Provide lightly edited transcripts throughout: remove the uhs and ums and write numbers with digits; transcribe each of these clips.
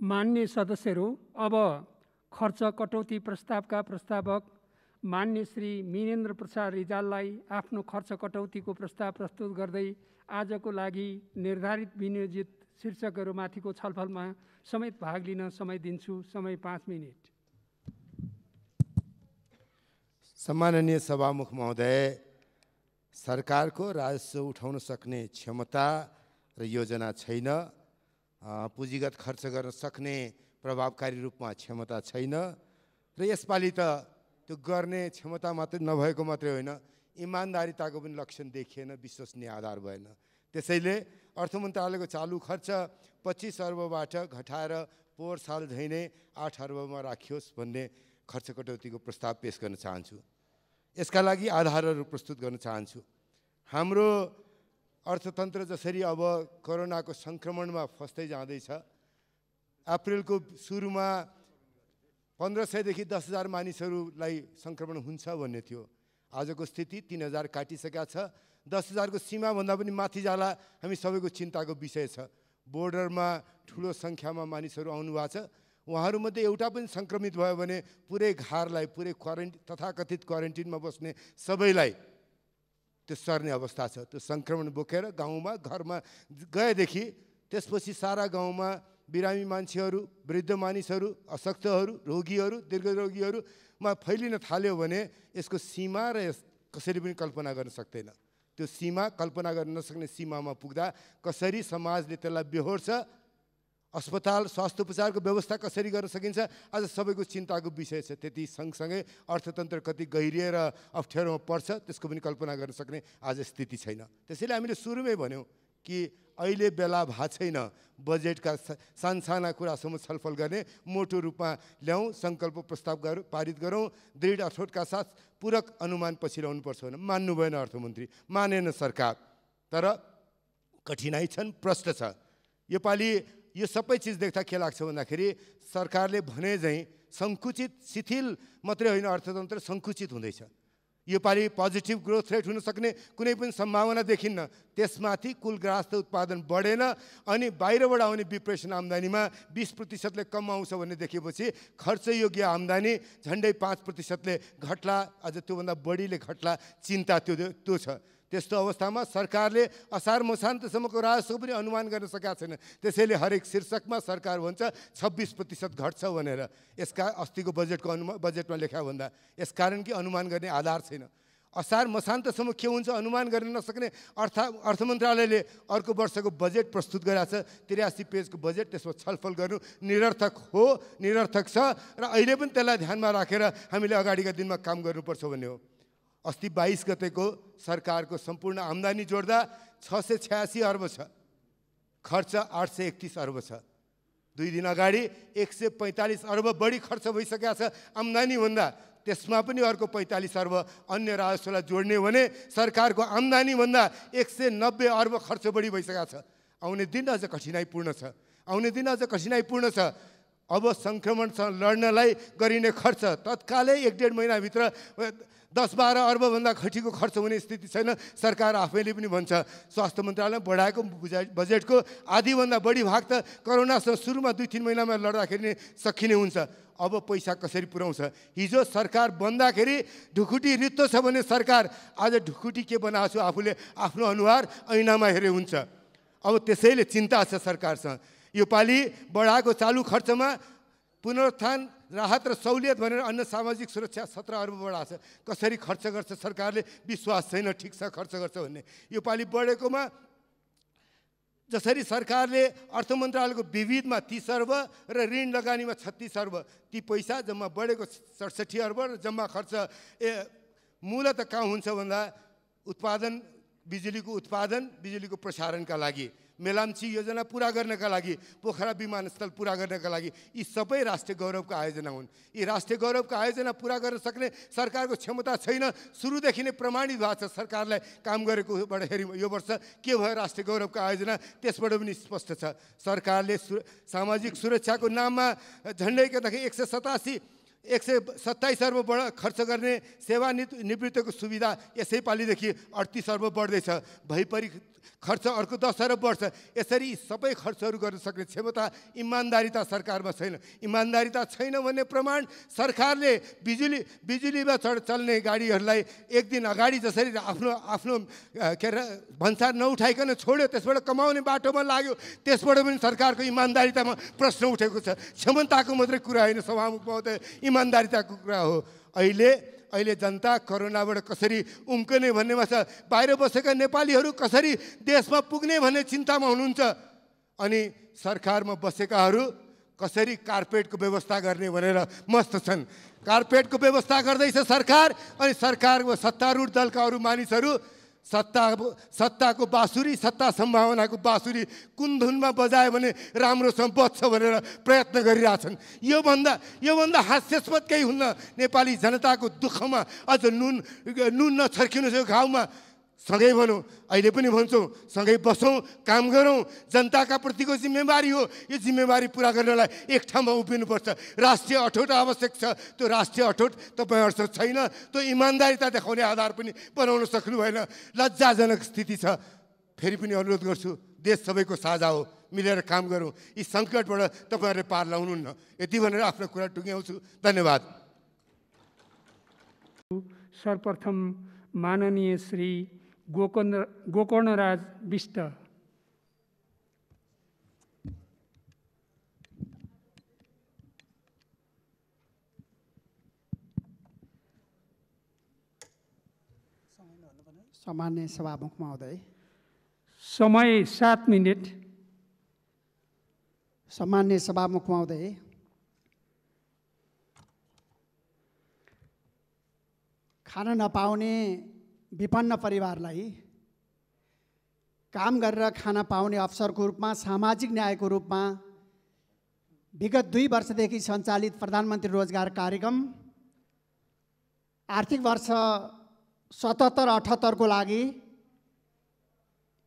मान्य सदस्यहरू, अब खर्च कटौती प्रस्तावका प्रस्तावक मान्य श्री मिनेन्द्र प्रसाद रिजाललाई आफ्नो खर्च कटौतीको प्रस्ताव प्रस्तुत गर्दै आजको लागि निर्धारित विनियोजित शीर्षकहरूमाथिको छलफलमा समेत भाग लिन समय दिन्छु। समय 5 मिनेट। सम्माननीय सभामुख महोदय, सरकारको राजस्व उठाउन सक्ने क्षमता र योजना छैन, पुँजीगत खर्च गर्न सक्ने प्रभावकारी रूपमा क्षमता छैन र यसपालि त त्यो गर्ने क्षमता मात्रै नभएको मात्रै होइन, इमान्दारिताको पनि लक्षण देखिएन, विश्वसनीय आधार भएन। त्यसैले अर्थ मन्त्रालयको चालु खर्च 25 अर्बबाट घटाएर पोहोर साल झैँ नै 8 अर्बमा राखियोस् भन्ने खर्च कटौतीको प्रस्ताव पेश गर्न चाहन्छु। यसका लागि आधारहरू प्रस्तुत गर्न चाहन्छु। हाम्रो अर्थतन्त्र जसरी अब कोरोनाको सङ्क्रमणमा फस्दै जाँदैछ, अप्रिलको सुरुमा 1500 देखि 10,000 मानिसहरूलाई सङ्क्रमण हुन्छ भन्ने थियो। आजको स्थिति 3,000 काटिसकेका छ। 10,000 को सीमाभन्दा पनि माथि जाला हामी सबैको चिन्ताको विषय छ। बोर्डरमा ठुलो सङ्ख्यामा मानिसहरू आउनुभएको छ। उहाँहरूमध्ये एउटा पनि सङ्क्रमित भयो भने पुरै घरलाई, पुरै तथाकथित क्वारेन्टिनमा बस्ने सबैलाई त्यो सर्ने अवस्था छ। त्यो सङ्क्रमण बोकेर गाउँमा घरमा गएदेखि त्यसपछि सारा गाउँमा बिरामी मान्छेहरू, वृद्ध मानिसहरू, अशक्तहरू, रोगीहरू, दीर्घरोगीहरूमा फैलिन थाल्यो भने यसको सीमा र कसरी पनि कल्पना गर्न सक्दैन। त्यो सीमा कल्पना गर्न नसक्ने सीमामा पुग्दा कसरी समाजले त्यसलाई बेहोर्छ, अस्पताल स्वास्थ्य उपचारको व्यवस्था कसरी गर्न सकिन्छ, आज सबैको चिन्ताको विषय छ। त्यति सँगसँगै अर्थतन्त्र कति गहिरिएर अप्ठ्यारोमा पर्छ त्यसको पनि कल्पना गर्न सक्ने आज स्थिति छैन। त्यसैले हामीले सुरुमै भन्यौँ कि अहिले बेला भएको छैन बजेटका सानसाना कुरासम्म छलफल गर्ने, मोटो रूपमा ल्याउँ, सङ्कल्प प्रस्ताव पारित गरौँ, दृढ अठोटका साथ पूरक अनुमान पछि ल्याउनुपर्छ भने मान्नु भएन अर्थमन्त्री, मानेन सरकार। तर कठिनाइ छन्, प्रश्न छ। योपालि यो सबै चिज देख्दा के लाग्छ भन्दाखेरि सरकारले भने झैँ सङ्कुचित, शिथिल मात्रै होइन, अर्थतन्त्र सङ्कुचित हुँदैछ। योपालि पोजिटिभ ग्रोथ रेट हुन सक्ने कुनै पनि सम्भावना देखिन्न। त्यसमाथि कुल ग्राहस्थ उत्पादन बढेन अनि बाहिरबाट आउने विप्रेसन आम्दानीमा 20% कम आउँछ भन्ने देखेपछि खर्चयोग्य आम्दानी झन्डै 5% घट्ला, अझ त्योभन्दा बढीले घट्ला, चिन्ता त्यो छ। त्यस्तो अवस्थामा सरकारले असार मसान्तसम्मको राजस्व पनि अनुमान गर्न सकेका छैन। त्यसैले हरेक शीर्षकमा सरकार भन्छ 26% घट्छ भनेर। यसका अस्तिको बजेटमा लेखा भन्दा यसकारण कि अनुमान गर्ने आधार छैन। असार मसान्तसम्म के हुन्छ अनुमान गर्न नसक्ने अर्थ मन्त्रालयले अर्को वर्षको बजेट प्रस्तुत गरेको छ। 83 पेजको बजेट, त्यसमा छलफल गर्नु निरर्थक हो, निरर्थक छ र अहिले पनि त्यसलाई ध्यानमा राखेर हामीले अगाडिका दिनमा काम गर्नुपर्छ भन्ने हो। अस्ति 22 गतेको सरकारको सम्पूर्ण आम्दानी जोड्दा 686 अर्ब छ, खर्च 831 अर्ब छ। 2 दिन अगाडि 145 अर्ब बढी खर्च भइसकेको छ आम्दानी भन्दा। त्यसमा पनि अर्को 45 अर्ब अन्य राजस्वलाई जोड्ने भने सरकारको आम्दानी भन्दा 190 अर्ब खर्च बढी भइसकेको छ। आउने दिन अझ कठिनाइपूर्ण छ, आउने दिन अझ कठिनाइपूर्ण छ। अब सङ्क्रमणसँग लड्नलाई गरिने खर्च तत्कालै 1-1.5 महिनाभित्र 10-12 अर्बभन्दा घटीको खर्च हुने स्थिति छैन। सरकार आफैले पनि भन्छ स्वास्थ्य मन्त्रालयले बढाएको बजेटको आधीभन्दा बढी भाग त कोरोनासँग सुरुमा 2-3 महिनामा लड्दाखेरि नै सकिने हुन्छ। अब पैसा कसरी पुर्याउँछ? हिजो सरकार बन्दाखेरि ढुकुटी रित्तो छ भने सरकार आज ढुकुटी के बनाएको छु आफूले आफ्नो अनुहार ऐनामा हेरे हुन्छ। अब त्यसैले चिन्ता छ सरकारसँग। योपालि बढाएको चालु खर्चमा पुनरुत्थान, राहत र सहुलियत भनेर अन्य सामाजिक सुरक्षा 17 अर्ब बढाएको छ। कसरी खर्च गर्छ सरकारले विश्वास छैन, ठिक छ खर्च गर्छ भन्ने। योपालि बढेकोमा जसरी सरकारले अर्थ मन्त्रालयको विविधमा 30 अर्ब र ऋण लगानीमा 36 अर्ब, ती पैसा जम्मा बढेको 67 अर्ब र जम्मा खर्च मूलत कहाँ हुन्छ भन्दा उत्पादन, बिजुलीको उत्पादन, बिजुलीको प्रसारणका लागि, मेलाम्ची योजना पुरा गर्नका लागि, पोखरा विमानस्थल पुरा गर्नका लागि, यी सबै राष्ट्रिय गौरवका आयोजना हुन्। यी राष्ट्रिय गौरवका आयोजना पुरा गर्न सक्ने सरकारको क्षमता छैन। सुरुदेखि नै प्रमाणित भएको छ सरकारलाई काम गरेकोबाट हेरि यो वर्ष के भयो राष्ट्रिय गौरवका आयोजना, त्यसबाट पनि स्पष्ट छ। सरकारले सामाजिक सुरक्षाको नाममा झन्डै कदाखेरि 127 अर्ब खर्च गर्ने सेवानिवृत्तिको सुविधा यसै पालिदेखि 38 अर्ब बढ्दैछ। भइपरि खर्च अर्को 10 अरब बढ्छ। यसरी सबै खर्चहरू गर्न सक्ने क्षमता इमान्दारिता सरकारमा छैन। इमान्दारिता छैन भन्ने प्रमाण सरकारले बिजुलीमा चल्ने गाडीहरूलाई एक दिन अगाडि जसरी आफ्नो के अरे भन्सार नउठाइकन छोड्यो, त्यसबाट कमाउने बाटोमा लाग्यो, त्यसबाट पनि सरकारको इमान्दारितामा प्रश्न उठेको छ। क्षमताको मात्रै कुरा होइन सभामुख महोदय, इमान्दारिताको कुरा हो। अहिले जनता कोरोनाबाट कसरी उम्कने भन्नेमा छ। बाहिर बसेका नेपालीहरू कसरी देशमा पुग्ने भन्ने चिन्तामा हुनुहुन्छ, अनि सरकारमा बसेकाहरू कसरी कार्पेटको व्यवस्था गर्ने भनेर मस्त छन्। कार्पेटको व्यवस्था गर्दैछ सरकार, अनि सरकारमा सत्तारूढ दलका अरू मानिसहरू सत्ताको बाँसुरी, सत्ता सम्भावनाको बाँसुरी कुन धुनमा बजायो भने राम्रोसँग बज्छ भनेर प्रयत्न गरिरहेछन्। योभन्दा हास्यास्पद केही हुन्न। नेपाली जनताको दुःखमा अझ नुन नछर्किनु छ घाउमा। सँगै भनौँ, अहिले पनि भन्छौँ, सँगै बसौँ, काम गरौँ। जनताका प्रतिको जिम्मेवारी हो। यो जिम्मेवारी पुरा गर्नलाई एक ठाउँमा उभिनुपर्छ। राष्ट्रिय अठोट आवश्यक छ। त्यो राष्ट्रिय अठोट तपाईँहरूसँग छैन। त्यो इमान्दारिता देखाउने आधार पनि बनाउन सक्नु भएन। लज्जाजनक स्थिति छ। फेरि पनि अनुरोध गर्छु, देश सबैको साझा हो, मिलेर काम गरौँ। यी सङ्कटबाट तपाईँहरूले पार ल्याउनुहुन्न। यति भनेर आफ्नो कुरा टुङ्ग्याउँछु। धन्यवाद। सर्वप्रथम माननीय श्री गोकर्णराज विष्ट। सामान्य सभामुख महोदय, समय 7 मिनट। सामान्य सभामुख महोदय, खान नपाउने विपन्न परिवारलाई काम गरेर खान पाउने अवसरको रूपमा, सामाजिक न्यायको रूपमा विगत 2 वर्षदेखि सञ्चालित प्रधानमन्त्री रोजगार कार्यक्रम आर्थिक वर्ष 77-78 को लागि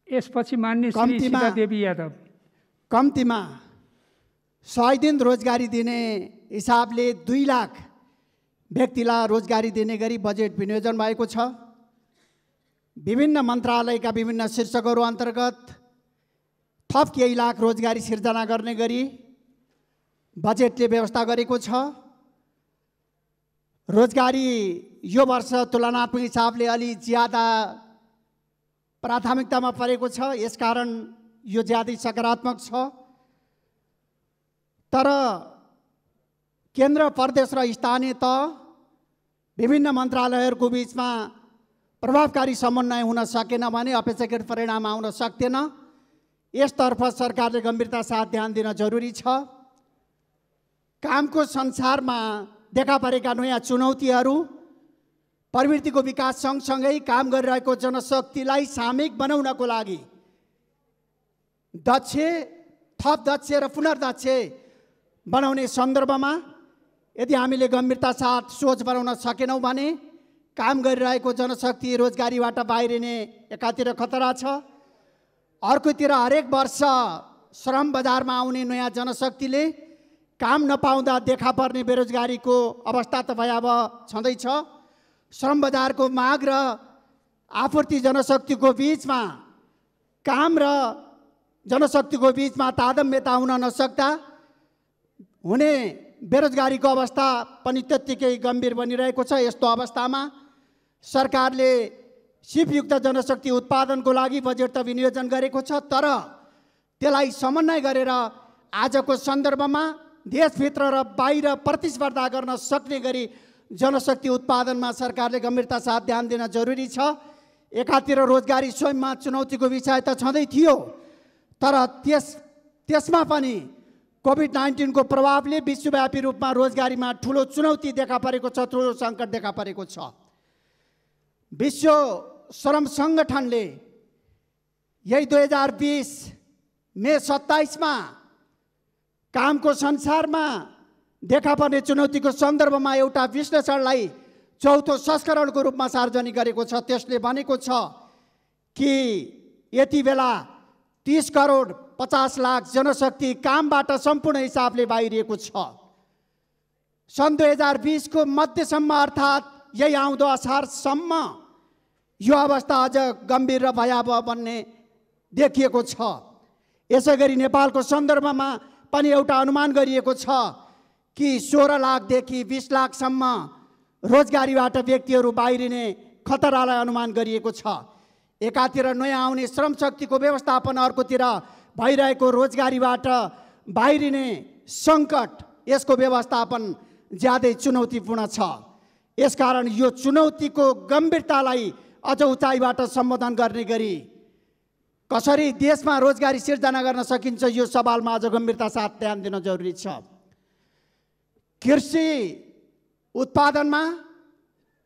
यसपछि मान्य श्री सीतादेवी यादव कम्तीमा 100 दिन रोजगारी दिने हिसाबले 2 लाख व्यक्तिलाई रोजगारी दिने गरी बजेट विनियोजन भएको छ। विभिन्न मन्त्रालयका विभिन्न शीर्षकहरू अन्तर्गत थप केही लाख रोजगारी सिर्जना गर्ने गरी बजेटले व्यवस्था गरेको छ। रोजगारी यो वर्ष तुलनात्मक हिसाबले अलि ज्यादा प्राथमिकतामा परेको छ, यसकारण यो ज्यादै सकारात्मक छ। तर केन्द्र, प्रदेश र स्थानीय तह विभिन्न मन्त्रालयहरूको बीचमा प्रभावकारी समन्वय हुन सकेन भने अपेक्षाकृत परिणाम आउन सक्दैन। यसतर्फ सरकारले गम्भीरता साथ ध्यान दिन जरुरी छ। कामको संसारमा देखा परेका नयाँ चुनौतीहरू, प्रवृत्तिको विकास सँगसँगै काम गरिरहेको जनशक्तिलाई सामूहिक बनाउनको लागि दक्ष, थप दक्ष र पुनर्दक्ष बनाउने सन्दर्भमा यदि हामीले गम्भीरता साथ सोच बनाउन सकेनौँ भने काम गरिरहेको जनशक्ति रोजगारीबाट बाहिरिने एकातिर खतरा छ, अर्कोतिर हरेक वर्ष श्रम बजारमा आउने नयाँ जनशक्तिले काम नपाउँदा देखा पर्ने बेरोजगारीको अवस्था त भयावह छँदैछ। श्रम बजारको माग र आपूर्ति जनशक्तिको बीचमा, काम र जनशक्तिको बीचमा तारतम्यता हुन नसक्दा हुने बेरोजगारीको अवस्था पनि त्यत्तिकै गम्भीर बनिरहेको छ। यस्तो अवस्थामा सरकारले सिपयुक्त जनशक्ति उत्पादनको लागि बजेट त विनियोजन गरेको छ, तर त्यसलाई समन्वय गरेर आजको सन्दर्भमा देशभित्र र बाहिर प्रतिस्पर्धा गर्न सक्ने गरी जनशक्ति उत्पादनमा सरकारले गम्भीरता साथ ध्यान दिन जरुरी छ। एकातिर रोजगारी स्वयंमा चुनौतीको विषय त छँदै थियो, तर त्यसमा पनि कोभिड-19 को प्रभावले विश्वव्यापी रूपमा रोजगारीमा ठुलो चुनौती देखा परेको छ, ठुलो सङ्कट देखा परेको छ। विश्व श्रम सङ्गठनले यही 2020 मे 27 मा कामको संसारमा देखा पर्ने चुनौतीको सन्दर्भमा एउटा विश्लेषणलाई 4थो संस्करणको रूपमा सार्वजनिक गरेको छ। त्यसले भनेको छ कि यति बेला 30 करोड 50 लाख जनशक्ति कामबाट सम्पूर्ण हिसाबले बाहिरिएको छ। सन् 2020 को मध्यसम्म अर्थात् यही आउँदो असारसम्म यो अवस्था अझ गम्भीर र भयावह बन्ने देखिएको छ। यसै गरी नेपालको सन्दर्भमा पनि एउटा अनुमान गरिएको छ कि 16 लाखदेखि 20 लाखसम्म रोजगारीबाट व्यक्तिहरू बाहिरिने खतरालाई अनुमान गरिएको छ। एकातिर नयाँ आउने श्रमशक्तिको व्यवस्थापन, अर्कोतिर भइरहेको रोजगारीबाट बाहिरिने सङ्कट, यसको व्यवस्थापन ज्यादै चुनौतीपूर्ण छ। यसकारण यो चुनौतीको गम्भीरतालाई अझ उचाइबाट सम्बोधन गर्ने गरी कसरी देशमा रोजगारी सिर्जना गर्न सकिन्छ, यो सवालमा अझ गम्भीरता साथ ध्यान दिन जरुरी छ। कृषि उत्पादनमा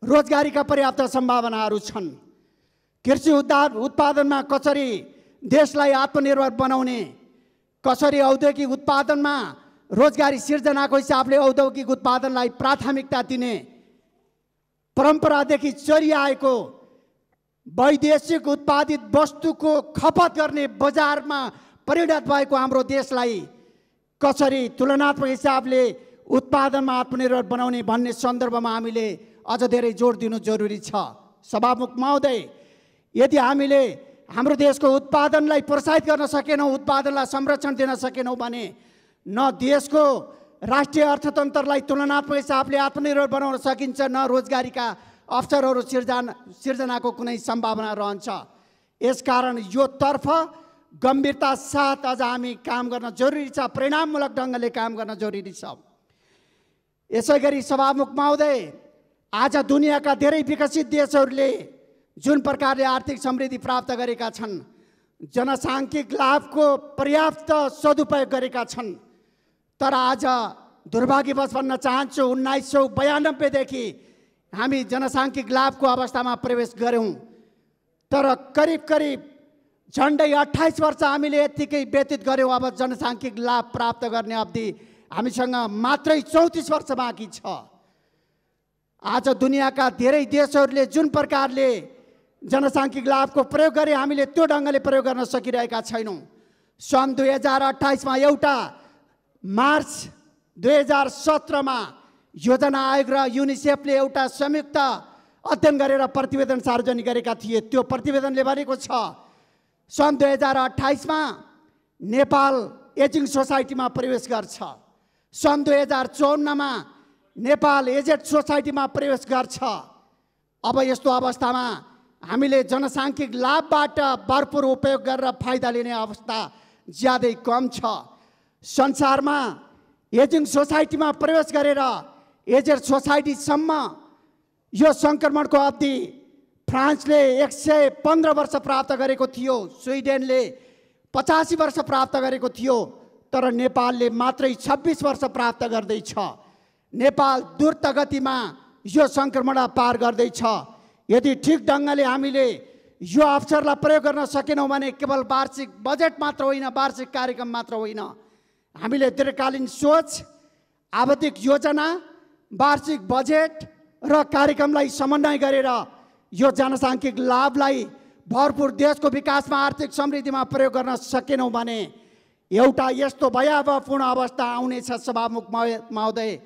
रोजगारीका पर्याप्त सम्भावनाहरू छन्। कृषि उत्पादनमा कसरी देशलाई आत्मनिर्भर बनाउने, कसरी औद्योगिक उत्पादनमा रोजगारी सिर्जनाको हिसाबले औद्योगिक उत्पादनलाई प्राथमिकता दिने, परम्परादेखि चलिआएको वैदेशिक उत्पादित वस्तुको खपत गर्ने बजारमा परिणत भएको हाम्रो देशलाई कसरी तुलनात्मक हिसाबले उत्पादनमा आत्मनिर्भर बनाउने भन्ने सन्दर्भमा हामीले अझ धेरै जोड दिनु जरुरी छ। सभामुख महोदय, यदि हामीले हाम्रो देशको उत्पादनलाई प्रोत्साहित गर्न सकेनौँ, उत्पादनलाई संरक्षण दिन सकेनौँ भने न देशको राष्ट्रिय अर्थतन्त्रलाई तुलनात्मक हिसाबले आत्मनिर्भर बनाउन सकिन्छ, न रोजगारीका अवसरहरू सिर्जनाको कुनै सम्भावना रहन्छ। यसकारण यो तर्फ गम्भीरता साथ अझ हामी काम गर्न जरुरी छ, परिणाममूलक ढङ्गले काम गर्न जरुरी छ। यसै गरी सभामुख महोदय, आज दुनियाँका धेरै विकसित देशहरूले जुन प्रकारले आर्थिक समृद्धि प्राप्त गरेका छन्, जनसाङ्ख्यिक लाभको पर्याप्त सदुपयोग गरेका छन्, तर आज दुर्भाग्यवश भन्न चाहन्छु 1992देखि हामी जनसाङ्ख्यिक लाभको अवस्थामा प्रवेश गऱ्यौँ, तर करिब करिब झन्डै 28 वर्ष हामीले यत्तिकै व्यतीत गऱ्यौँ। अब जनसाङ्ख्यिक लाभ प्राप्त गर्ने अवधि हामीसँग मात्रै 34 वर्ष बाँकी छ। आज दुनियाँका धेरै देशहरूले जुन प्रकारले जनसाङ्ख्यिक लाभको प्रयोग गरे, हामीले त्यो ढङ्गले प्रयोग गर्न सकिरहेका छैनौँ। सन् 2028मा एउटा मार्च 2017मा योजना आयोग र युनिसेफले एउटा संयुक्त अध्ययन गरेर प्रतिवेदन सार्वजनिक गरेका थिए। त्यो प्रतिवेदनले भनेको छ सन् 2028मा नेपाल एजिङ सोसाइटीमा प्रवेश गर्छ, सन् 2054मा नेपाल एजेड सोसाइटीमा प्रवेश गर्छ। अब यस्तो अवस्थामा हामीले जनसाङ्ख्यिक लाभबाट भरपुर उपयोग गरेर फाइदा लिने अवस्था ज्यादै कम छ। संसारमा एजिङ सोसाइटीमा प्रवेश गरेर एजेड सोसाइटीसम्म यो सङ्क्रमणको अवधि फ्रान्सले 115 वर्ष प्राप्त गरेको थियो, स्विडेनले 85 वर्ष प्राप्त गरेको थियो, तर नेपालले मात्रै 26 वर्ष प्राप्त गर्दैछ। नेपाल द्रुत गतिमा यो सङ्क्रमण पार गर्दैछ। यदि ठिक ढङ्गले हामीले यो अवसरलाई प्रयोग गर्न सकेनौँ भने केवल वार्षिक बजेट मात्र होइन, वार्षिक कार्यक्रम मात्र होइन, हामीले दीर्घकालीन सोच, आवधिक योजना, वार्षिक बजेट र कार्यक्रमलाई समन्वय गरेर यो जनसाङ्ख्यिक लाभलाई भरपुर देशको विकासमा, आर्थिक समृद्धिमा प्रयोग गर्न सकेनौँ भने एउटा यस्तो भयावहपूर्ण अवस्था आउनेछ। सभामुख महोदय,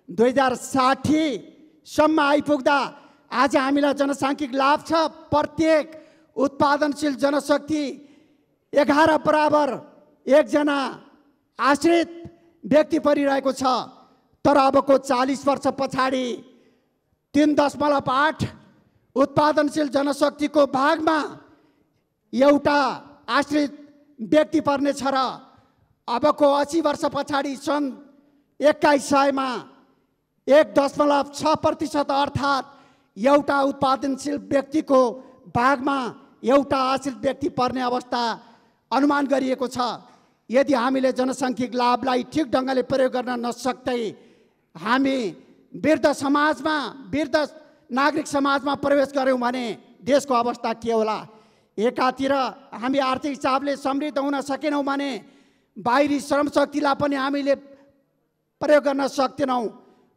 2060सम्म आइपुग्दा आज हामीलाई जनसाङ्ख्यिक लाभ छ। प्रत्येक उत्पादनशील जनशक्ति 11 बराबर एकजना आश्रित व्यक्ति परिरहेको छ, तर अबको 40 वर्ष पछाडि 3.8 उत्पादनशील जनशक्तिको भागमा एउटा आश्रित व्यक्ति पर्नेछ र अबको 80 वर्ष पछाडि सन् 2100मा 1.6% अर्थात् एउटा उत्पादनशील व्यक्तिको भागमा एउटा आश्रित व्यक्ति पर्ने अवस्था अनुमान गरिएको छ। यदि हामीले जनसाङ्ख्यिक लाभलाई ठिक ढङ्गले प्रयोग गर्न नसक्दै हामी वृद्ध समाजमा, वृद्ध नागरिक समाजमा प्रवेश गऱ्यौँ भने देशको अवस्था के होला? एकातिर हामी आर्थिक हिसाबले समृद्ध हुन सकेनौँ भने बाहिरी श्रमशक्तिलाई पनि हामीले प्रयोग गर्न सक्दैनौँ,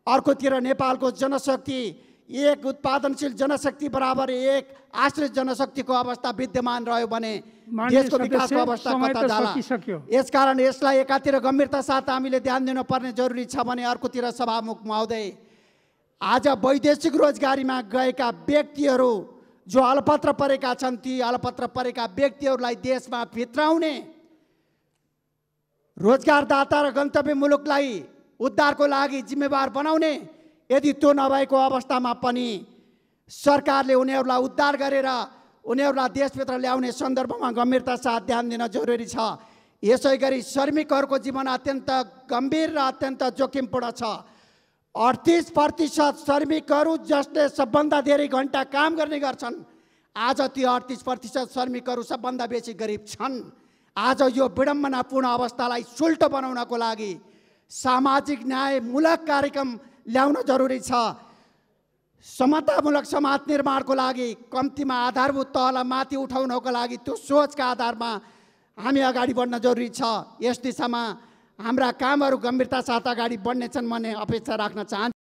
अर्कोतिर नेपालको जनशक्ति एक उत्पादनशील जनशक्ति बराबर एक आश्रित जनशक्तिको अवस्था विद्यमान रह्यो भने देशको विकासको अवस्था कता जाला? यसकारण यसलाई एकातिर गम्भीरता साथ हामीले ध्यान दिनुपर्ने जरुरी छ भने अर्कोतिर सभामुख महोदय, आज वैदेशिक रोजगारीमा गएका व्यक्तिहरू जो अलपत्र परेका छन् ती अलपत्र परेका व्यक्तिहरूलाई देशमा भित्राउने, रोजगारदाता र गन्तव्य मुलुकलाई उद्धारको लागि जिम्मेवार बनाउने, यदि त्यो नभएको अवस्थामा पनि सरकारले उनीहरूलाई उद्धार गरेर उनीहरूलाई देशभित्र ल्याउने सन्दर्भमा गम्भीरता साथ ध्यान दिन जरुरी छ। यसै गरी श्रमिकहरूको जीवन अत्यन्त गम्भीर र अत्यन्त जोखिमपूर्ण छ। 38% श्रमिकहरू जसले सबभन्दा धेरै घन्टा काम गर्ने गर्छन्, आज ती 38% श्रमिकहरू सबभन्दा बेसी गरिब छन्। आज यो विडम्बनापूर्ण अवस्थालाई सुल्टो बनाउनको लागि सामाजिक न्यायमूलक कार्यक्रम ल्याउन जरुरी छ। समतामूलक समाज निर्माणको लागि कम्तीमा आधारभूत तहलाई माथि उठाउनको लागि त्यो सोचका आधारमा हामी अगाडि बढ्न जरुरी छ। यस दिशामा हाम्रा कामहरू गम्भीरता साथ अगाडि बढ्नेछन् भन्ने अपेक्षा राख्न चाहन्छु।